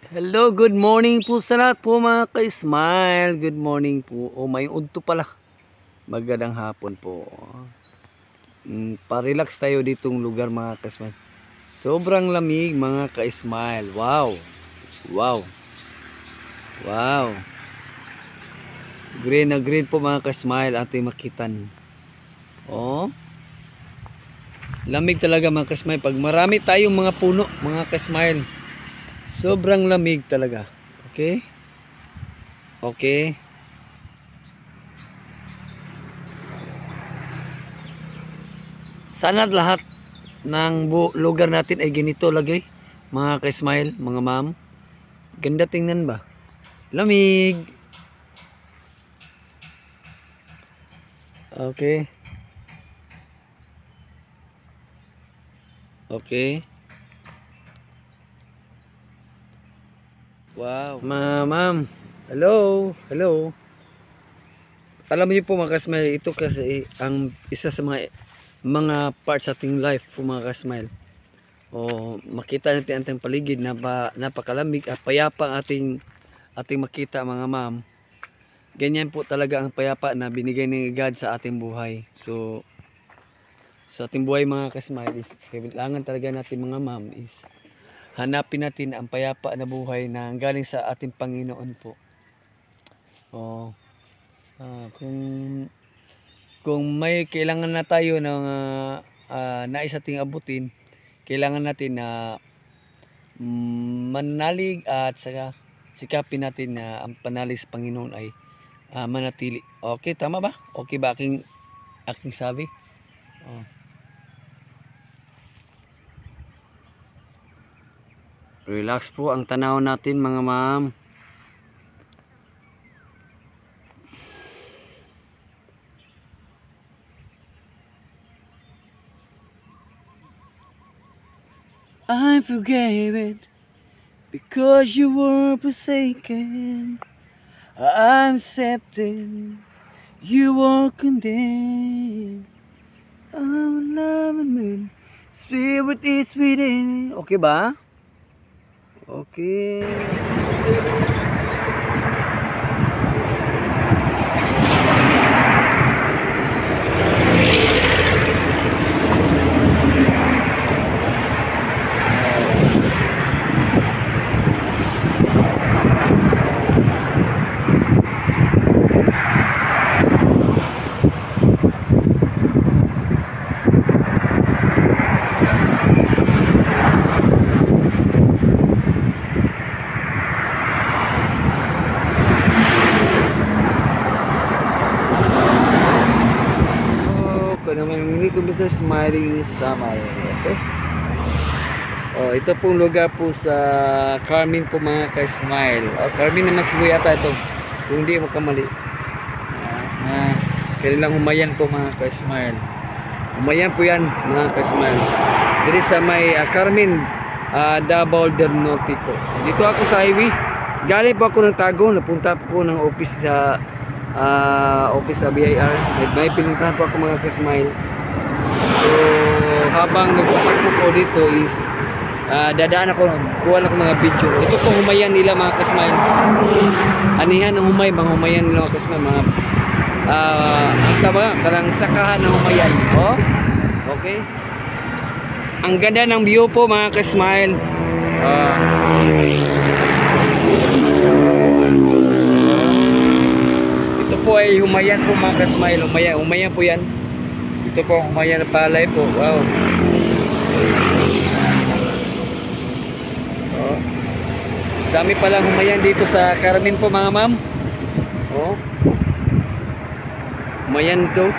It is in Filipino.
Hello, good morning po sa lahat po mga ka-smile. Good morning po. O may udto pala. Magandang hapon po. Pa-relax tayo ditong lugar mga ka-smile. Sobrang lamig mga ka-smile. Wow. Wow. Wow. Green na green po mga ka-smile ating makitan. Oh. Lamig talaga mga ka-smile. Pag marami tayong mga puno mga ka-smile. Sobrang lamig talaga. Okay? Okay. Sana lahat ng lugar natin ay ganito lagi. Mga ka-smile, mga ma'am. Ganda tingnan ba? Lamig. Okay. Okay. Wow. Ma'am. Hello. Hello. Alam niyo po mga ka-smile, ito kasi ang isa sa mga parts sa ating life po mga ka-smile. O makita natin ang ating paligid na napakalamig at payapa ang ating makita mga ma'am. Ganyan po talaga ang payapa na binigay ng God sa ating buhay. So sa ating buhay mga ka-smile, kailangan talaga natin mga ma'am is hanapin natin ang payapa na buhay na galing sa ating Panginoon po. Kung may kailangan na tayo ng nais ating abutin, kailangan natin na manalig at saka sikapin natin na ang panalig sa Panginoon ay manatili. Okay, tama ba? Okay ba aking sabi? Relax po ang tanaw natin mga ma'am. I'm forgiven because you were forsaken. I'm accepted, you were condemned. I'm loving, spirit is within. Okay ba? Okay. Smiling Summer. Okay? Ito pong lugar po sa Carmen po mga ka-smile. Carmen naman siya ata ito. Kung hindi mo kamali. Kailangan humayan po mga ka-smile. Humayan po yan mga ka-smile. Dito sa may Carmen Davao del Norte po. Dito ako sa highway. Galing po ako ng Tagum. Napunta po ng office sa BIR. May pinuntahan po ako mga ka-smile. So habang nagpapark po dito is dadaan ako, kuha ako mga video. Ito pong humayan nila mga ka-smile. Anihan ng mga humayan nila mga ka-smile, mga ang tawag karang sakahan ng humayan. Okay. Ang ganda ng view po mga ka-smile. Ito po ay humayan po mga ka-smile. Humayan po yan. Ito po humayan na palay po. Wow. Dami palang humayan dito sa Carmen po mga ma'am. Humayan ito.